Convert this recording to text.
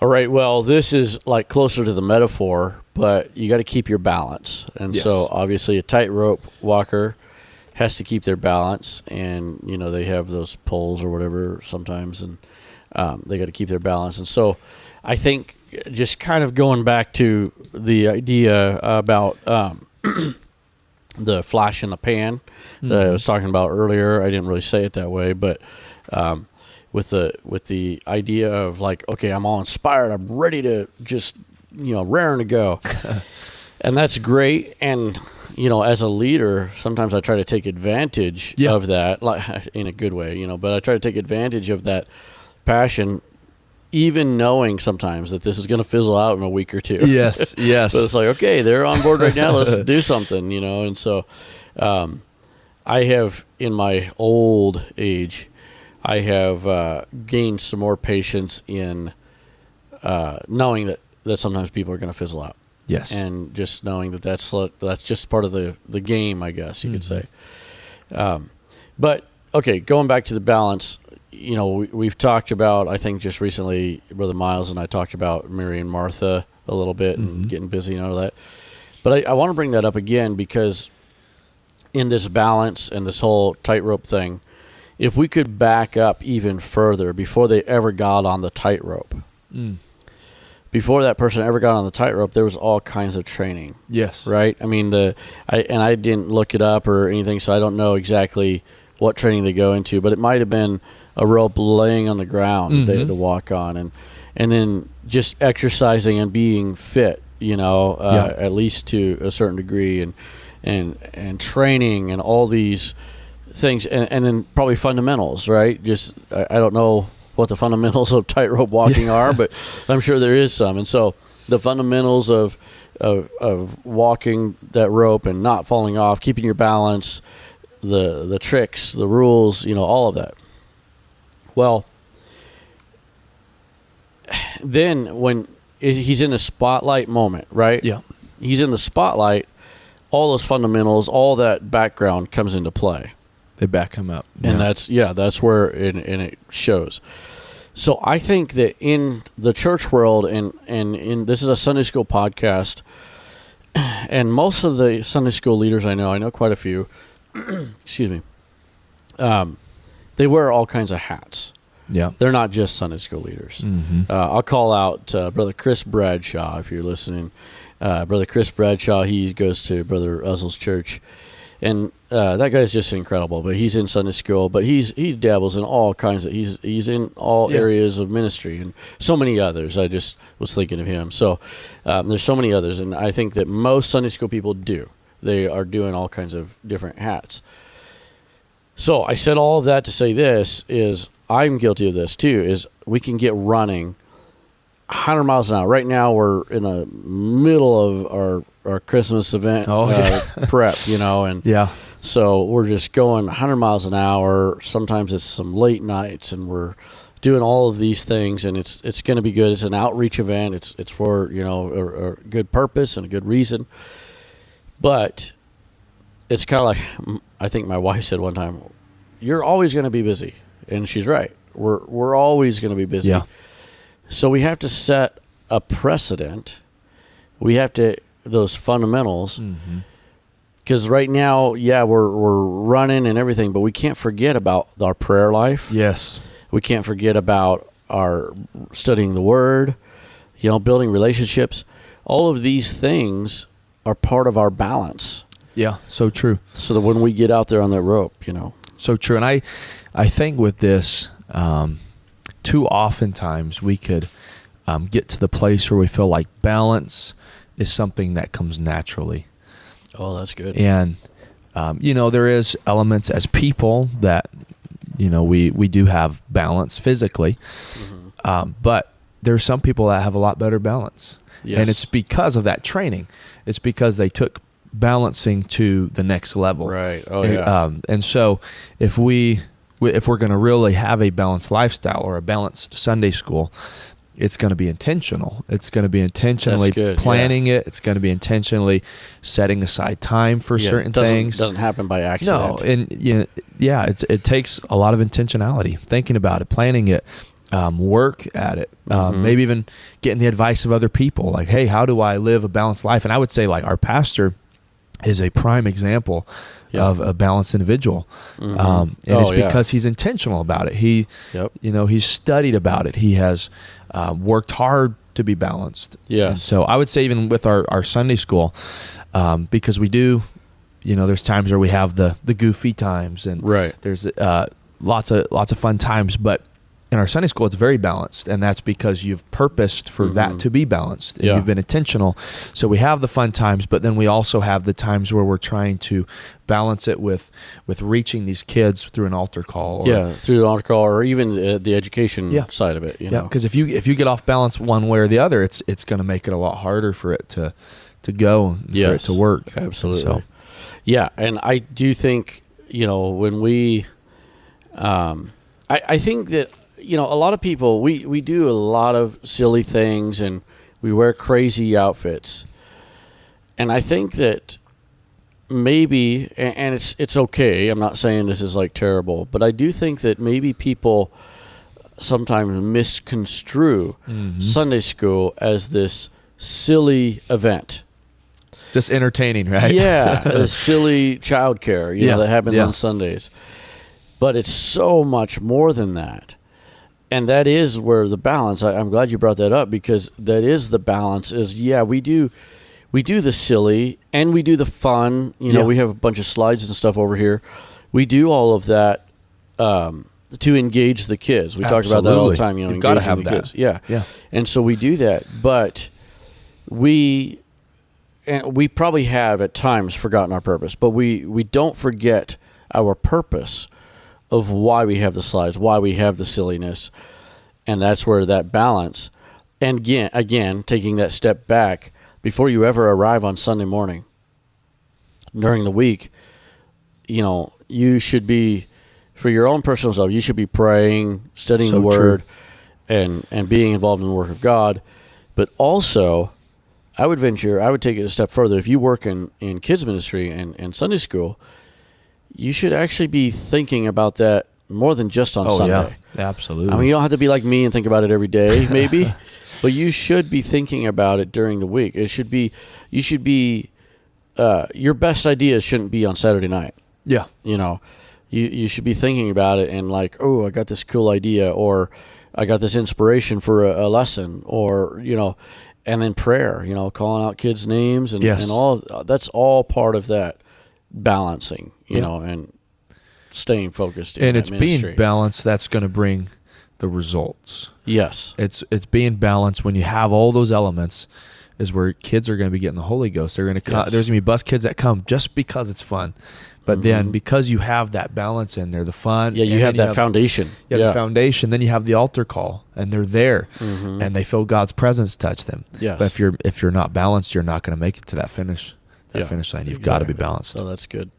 All right. Well, this is like closer to the metaphor, but you got to keep your balance. And so obviously a tightrope walker has to keep their balance, and they have those poles or whatever sometimes, and they got to keep their balance. And so I think just kind of going back to the idea about the flash in the pan that I was talking about earlier. I didn't really say it that way, but with the idea of like, okay, I'm all inspired, I'm ready to just raring to go. And that's great. And as a leader, sometimes I try to take advantage of that, like in a good way, but I try to take advantage of that passion, even knowing sometimes that this is going to fizzle out in a week or two. Yes. But it's like, okay, they're on board right now. Let's do something, And so I have, in my old age, I have gained some more patience in knowing that sometimes people are going to fizzle out. Yes. And just knowing that that's just part of the game, I guess you could say. But, okay, going back to the balance, we've talked about, I think just recently, Brother Miles and I talked about Mary and Martha a little bit and getting busy and all that. But I want to bring that up again because in this balance and this whole tightrope thing, if we could back up even further before they ever got on the tightrope, before that person ever got on the tightrope, there was all kinds of training. Yes. Right? I mean, I didn't look it up or anything, so I don't know exactly what training they go into, but it might have been a rope laying on the ground they had to walk on, and then just exercising and being fit, at least to a certain degree, and training and all these things, and then probably fundamentals, right? Just I don't know what the fundamentals of tightrope walking are, but I'm sure there is some. And so the fundamentals of walking that rope and not falling off, keeping your balance, the tricks, the rules, all of that. Well, then when he's in the spotlight moment, right? Yeah. He's in the spotlight, all those fundamentals, all that background comes into play. They back him up. And that's where it shows. So I think that in the church world, and in this is a Sunday school podcast, and most of the Sunday school leaders I know quite a few, excuse me, they wear all kinds of hats. Yeah. They're not just Sunday school leaders. I'll call out Brother Chris Bradshaw, if you're listening. Brother Chris Bradshaw, he goes to Brother Uzzle's church. And that guy's just incredible. But he's in Sunday school. But he dabbles in all kinds of. He's in all areas of ministry and so many others. I just was thinking of him. So there's so many others, and I think that most Sunday school people do. They are doing all kinds of different hats. So I said all of that to say this is I'm guilty of this too. Is we can get running 100 miles an hour. Right now we're in the middle of our Christmas event prep, and so we're just going 100 miles an hour. Sometimes it's some late nights, and we're doing all of these things, and it's going to be good. It's an outreach event. It's for a good purpose and a good reason. But it's kind of like I think my wife said one time, "You're always going to be busy," and she's right. We're always going to be busy. Yeah. So we have to set a precedent. We have to those fundamentals, because right now, we're running and everything, but we can't forget about our prayer life. Yes, we can't forget about our studying the Word, building relationships. All of these things are part of our balance. Yeah, so true. So that when we get out there on that rope, So true, and I think with this, too oftentimes we could get to the place where we feel like balance is something that comes naturally. Oh, that's good. And, there is elements as people that, we do have balance physically, but there's some people that have a lot better balance. Yes. And it's because of that training. It's because they took balancing to the next level. Right. Oh, yeah. And so if we're going to really have a balanced lifestyle or a balanced Sunday school, it's going to be intentional. It's going to be intentionally planning it. It's going to be intentionally setting aside time for certain things. It doesn't happen by accident. No, and it takes a lot of intentionality, thinking about it, planning it. work at it, maybe even getting the advice of other people, like, hey, how do I live a balanced life? And I would say, like, our pastor is a prime example of a balanced individual. And it's because he's intentional about it. He's studied about it. He has worked hard to be balanced. Yeah. And so I would say, even with our Sunday school, because we do, there's times where we have the goofy times, and there's lots of fun times, but in our Sunday school, it's very balanced, and that's because you've purposed for that to be balanced, and you've been intentional. So we have the fun times, but then we also have the times where we're trying to balance it with reaching these kids through an altar call. Through the altar call, or even the education side of it. Because if you get off balance one way or the other, it's going to make it a lot harder for it to go, for it to work. Absolutely. So. Yeah, and I do think, when we, I think that, a lot of people, we do a lot of silly things, and we wear crazy outfits. And I think that maybe, and it's okay, I'm not saying this is like terrible, but I do think that maybe people sometimes misconstrue Sunday school as this silly event. Just entertaining, right? Yeah, a silly childcare, that happens on Sundays. But it's so much more than that. And that is where the balance, I'm glad you brought that up, because that is the balance is, we do the silly and we do the fun. We have a bunch of slides and stuff over here. We do all of that to engage the kids. We talk about that all the time, You've got to have the that. kids. Yeah. And so we do that, but we probably have at times forgotten our purpose, but we don't forget our purpose of why we have the slides, why we have the silliness. And that's where that balance, and again, taking that step back, before you ever arrive on Sunday morning, during the week, you should be, for your own personal self, you should be praying, studying the Word, and being involved in the work of God. But also, I would take it a step further. If you work in kids ministry and Sunday school, you should actually be thinking about that more than just on Sunday. Yeah, absolutely. I mean, you don't have to be like me and think about it every day, maybe, but you should be thinking about it during the week. You should be, your best ideas shouldn't be on Saturday night. Yeah. You should be thinking about it and like, oh, I got this cool idea, or I got this inspiration for a lesson, or, and then prayer, calling out kids' names and all. That's all part of that balancing, and staying focused in and it's ministry. Being balanced that's going to bring the results. It's being balanced when you have all those elements is where kids are going to be getting the Holy Ghost. They're going to come, there's going to be bus kids that come just because it's fun, but then because you have that balance in there, the fun, you have that foundation. The foundation. Then you have the altar call, and they're there, and they feel God's presence touch them. Yes. But if you're not balanced, you're not going to make it to that finish line. You've got to be balanced. Oh, that's good.